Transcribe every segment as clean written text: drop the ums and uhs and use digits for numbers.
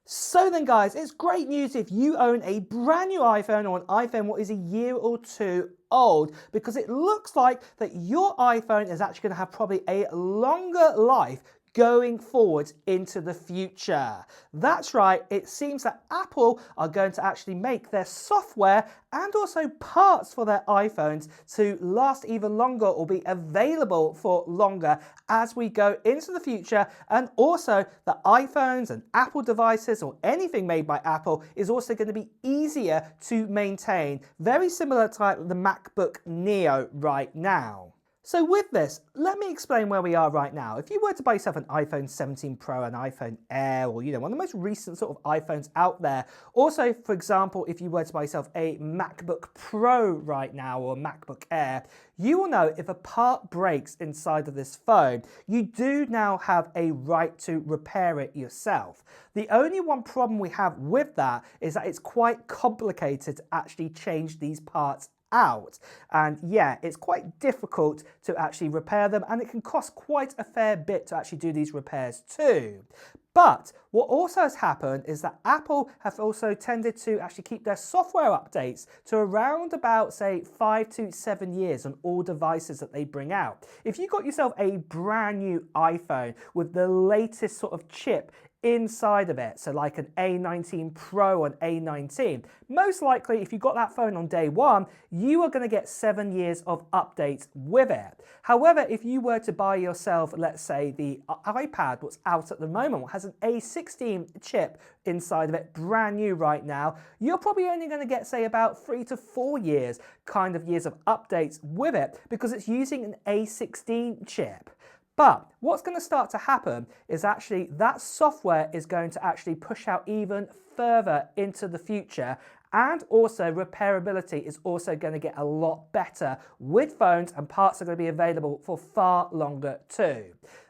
So then guys, it's great news if you own a brand new iPhone or an iPhone what is a year or two old, because it looks like that your iPhone is actually going to have probably a longer life going forward into the future. That's right, it seems that Apple are going to actually make their software and also parts for their iPhones to last even longer or be available for longer as we go into the future. And also the iPhones and Apple devices or anything made by Apple is also going to be easier to maintain, very similar to like the MacBook Neo right now. So with this, let me explain where we are right now. If you were to buy yourself an iPhone 17 Pro, an iPhone Air, or one of the most recent sort of iPhones out there. Also, for example, if you were to buy yourself a MacBook Pro right now or a MacBook Air, you will know if a part breaks inside of this phone, you do now have a right to repair it yourself. The only one problem we have with that is that it's quite complicated to actually change these parts out, and yeah, it's quite difficult to actually repair them, and it can cost quite a fair bit to actually do these repairs too. But what also has happened is that Apple have also tended to actually keep their software updates to around about, say, 5 to 7 years on all devices that they bring out. If you got yourself a brand new iPhone with the latest sort of chip inside of it, so like an A19 Pro and A19, most likely if you got that phone on day one, you are going to get 7 years of updates with it. However, if you were to buy yourself, let's say the iPad, what's out at the moment, what has an A16 chip inside of it, brand new right now, you're probably only going to get, say, about 3 to 4 years of updates with it because it's using an A16 chip. But what's going to start to happen is actually that software is going to actually push out even further into the future, and also repairability is also going to get a lot better with phones, and parts are going to be available for far longer too.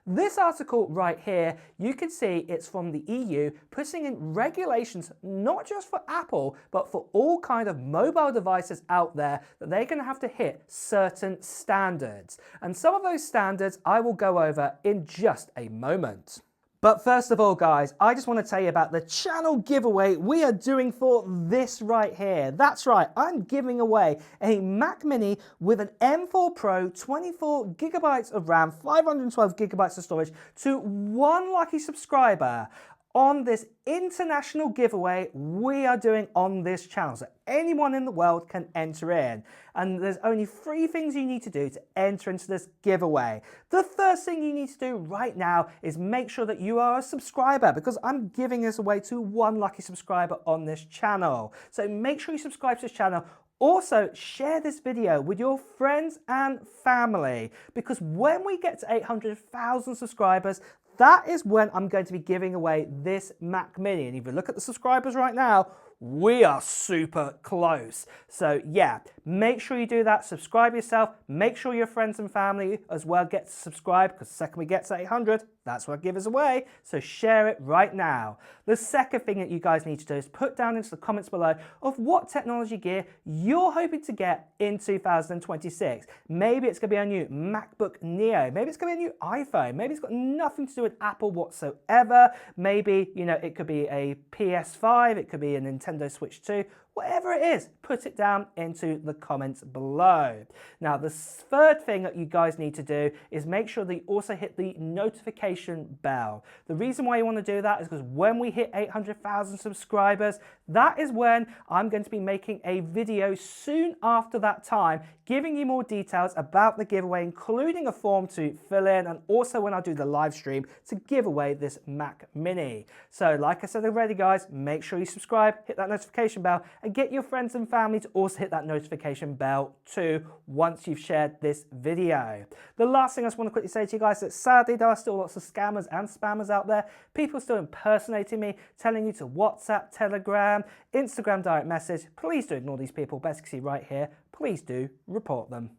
This article right here, you can see it's from the EU, putting in regulations not just for Apple, but for all kind of mobile devices out there, that they're going to have to hit certain standards. And some of those standards I will go over in just a moment. But first of all, guys, I just want to tell you about the channel giveaway we are doing for this right here. That's right, I'm giving away a Mac Mini with an M4 Pro, 24 gigabytes of RAM, 512 gigabytes of storage to one lucky subscriber on this international giveaway we are doing on this channel. So anyone in the world can enter in. And there's only 3 things you need to do to enter into this giveaway. The first thing you need to do right now is make sure that you are a subscriber, because I'm giving this away to one lucky subscriber on this channel. So make sure you subscribe to this channel. Also, share this video with your friends and family, because when we get to 800,000 subscribers, that is when I'm going to be giving away this Mac Mini. And if you look at the subscribers right now, we are super close. So yeah, make sure you do that. Subscribe yourself. Make sure your friends and family as well get to subscribe, because the second we get to 800, that's what I give us away. So share it right now. The second thing that you guys need to do is put down into the comments below of what technology gear you're hoping to get in 2026. Maybe it's going to be a new MacBook Neo. Maybe it's going to be a new iPhone. Maybe it's got nothing to do with Apple whatsoever. Maybe, it could be a PS5. It could be a Nintendo Switch 2. Whatever it is, put it down into the comments below. Now, the third thing that you guys need to do is make sure that you also hit the notification bell. The reason why you want to do that is because when we hit 800,000 subscribers, that is when I'm going to be making a video soon after that time, giving you more details about the giveaway, including a form to fill in, and also when I do the live stream to give away this Mac Mini. So like I said already, guys, make sure you subscribe, hit that notification bell, and get your friends and family to also hit that notification bell too once you've shared this video. The last thing I just want to quickly say to you guys is that sadly there are still lots of scammers and spammers out there. People still impersonating me, telling you to WhatsApp, Telegram, Instagram direct message. Please do ignore these people. Best you can see right here. Please do report them.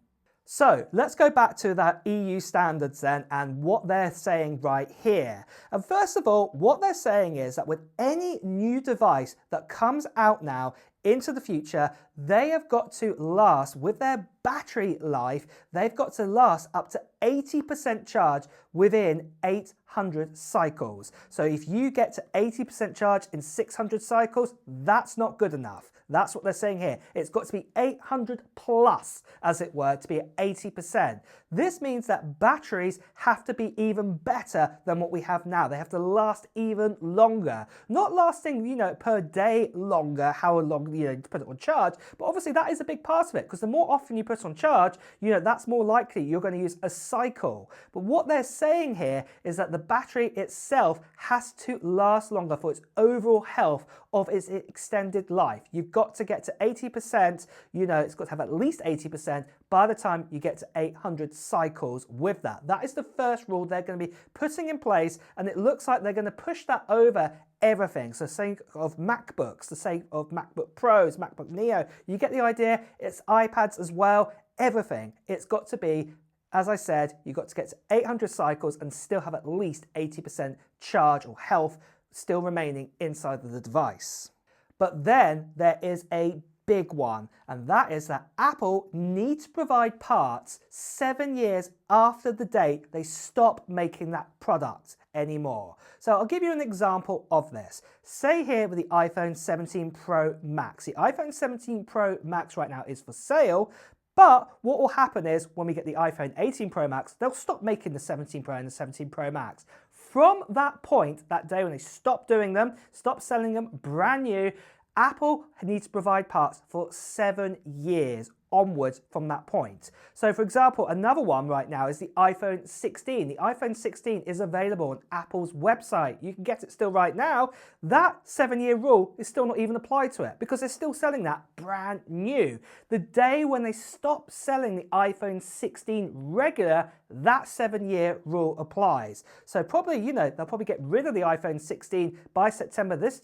So let's go back to that EU standards then and what they're saying right here. And first of all, what they're saying is that with any new device that comes out now into the future, they have got to last, with their battery life, they've got to last up to 80% charge within 8 600 cycles. So if you get to 80% charge in 600 cycles, that's not good enough. That's what they're saying here. It's got to be 800 plus, as it were, to be at 80%. This means that batteries have to be even better than what we have now. They have to last even longer. Not lasting, per day longer, how long, you put it on charge, but obviously that is a big part of it, because the more often you put on charge, that's more likely you're going to use a cycle. But what they're saying here is that the battery itself has to last longer for its overall health of its extended life. You've got to get to 80%, it's got to have at least 80% by the time you get to 800 cycles with that. That is the first rule they're going to be putting in place, and it looks like they're going to push that over everything. So sake of MacBooks, the sake of MacBook Pros, MacBook Neo, you get the idea. It's iPads as well, everything. It's got to be, as I said, you've got to get to 800 cycles and still have at least 80% charge or health still remaining inside of the device. But then there is a big one, and that is that Apple needs to provide parts 7 years after the date they stop making that product anymore. So I'll give you an example of this. Say here with the iPhone 17 Pro Max. The iPhone 17 Pro Max right now is for sale, but what will happen is when we get the iPhone 18 Pro Max, they'll stop making the 17 Pro and the 17 Pro Max. From that point, that day when they stop doing them, stop selling them brand new, Apple needs to provide parts for 7 years onwards from that point. So for example, another one right now is the iPhone 16. The iPhone 16 is available on Apple's website. You can get it still right now. That 7-year rule is still not even applied to it because they're still selling that brand new. The day when they stop selling the iPhone 16 regular, that 7-year rule applies. So probably, they'll probably get rid of the iPhone 16 by September this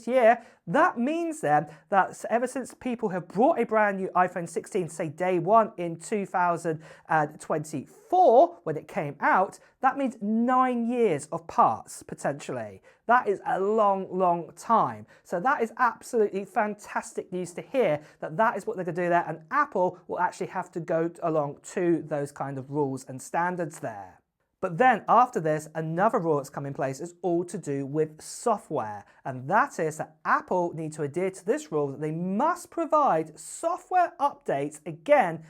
year. That means then that ever since people have brought a brand new iPhone 16, say day one in 2024, when it came out, that means 9 years of parts, potentially. That is a long, long time. So that is absolutely fantastic news to hear that that is what they're going to do there, and Apple will actually have to go along to those kind of rules and standards there. But then after this, another rule that's come in place is all to do with software. And that is that Apple need to adhere to this rule that they must provide software updates, again,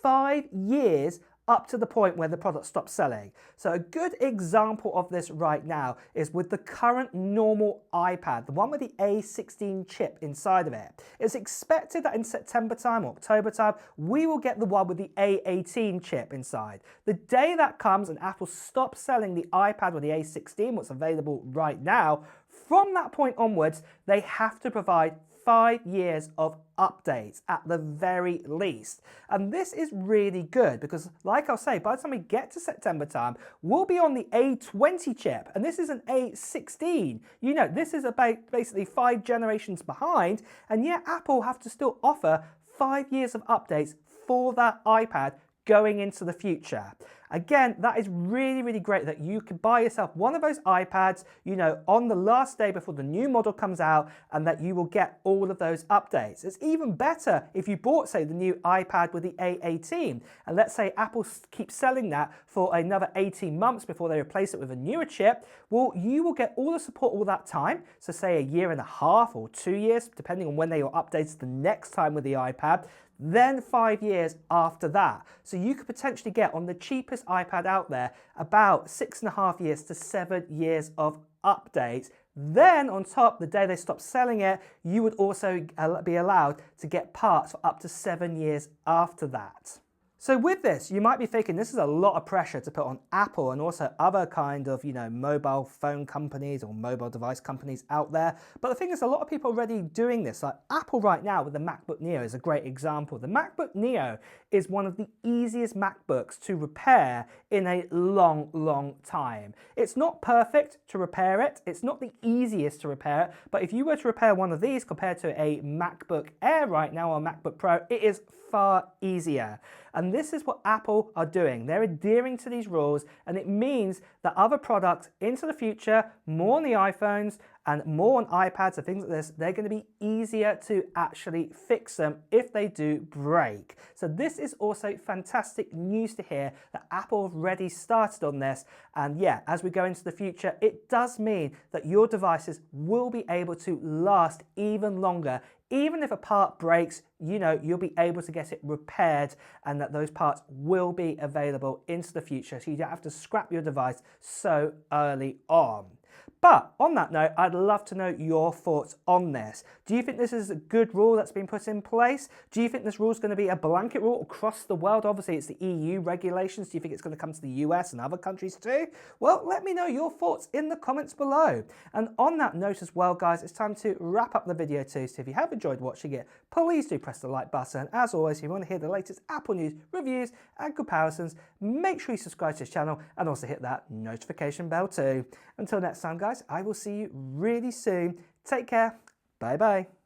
5 years up to the point where the product stops selling. So a good example of this right now is with the current normal iPad, the one with the A16 chip inside of it. It's expected that in September time or October time, we will get the one with the A18 chip inside. The day that comes and Apple stops selling the iPad with the A16, what's available right now, from that point onwards, they have to provide 5 years of updates at the very least. And this is really good because, like I'll say, by the time we get to September time, we'll be on the A20 chip, and this is an A16. This is about basically 5 generations behind, and yet Apple have to still offer 5 years of updates for that iPad going into the future. Again, that is really, really great that you can buy yourself one of those iPads, on the last day before the new model comes out, and that you will get all of those updates. It's even better if you bought, say, the new iPad with the A18, and let's say Apple keeps selling that for another 18 months before they replace it with a newer chip. Well, you will get all the support all that time, so say a year and a half or 2 years, depending on when they are updated the next time with the iPad. Then 5 years after that. So you could potentially get on the cheapest iPad out there about 6.5 years to 7 years of updates. Then on top, the day they stop selling it, you would also be allowed to get parts for up to 7 years after that. So with this, you might be thinking this is a lot of pressure to put on Apple and also other kind of, mobile phone companies or mobile device companies out there. But the thing is, a lot of people are already doing this. Like Apple right now with the MacBook Neo is a great example. The MacBook Neo is one of the easiest MacBooks to repair in a long, long time. It's not perfect to repair it. It's not the easiest to repair it. But if you were to repair one of these compared to a MacBook Air right now or a MacBook Pro, it is far easier. And this is what Apple are doing. They're adhering to these rules, and it means that other products into the future, more on the iPhones, And more on iPads and things like this, they're going to be easier to actually fix them if they do break. So this is also fantastic news to hear that Apple have already started on this. And yeah, as we go into the future, it does mean that your devices will be able to last even longer. Even if a part breaks, you know, you'll be able to get it repaired, and that those parts will be available into the future, so you don't have to scrap your device so early on. But on that note, I'd love to know your thoughts on this. Do you think this is a good rule that's been put in place? Do you think this rule is going to be a blanket rule across the world? Obviously, it's the EU regulations. Do you think it's going to come to the US and other countries too? Well, let me know your thoughts in the comments below. And on that note as well, guys, it's time to wrap up the video too. So if you have enjoyed watching it, please do press the like button. As always, if you want to hear the latest Apple news, reviews, and comparisons, make sure you subscribe to this channel and also hit that notification bell too. Until next time, guys, I will see you really soon. Take care. Bye bye.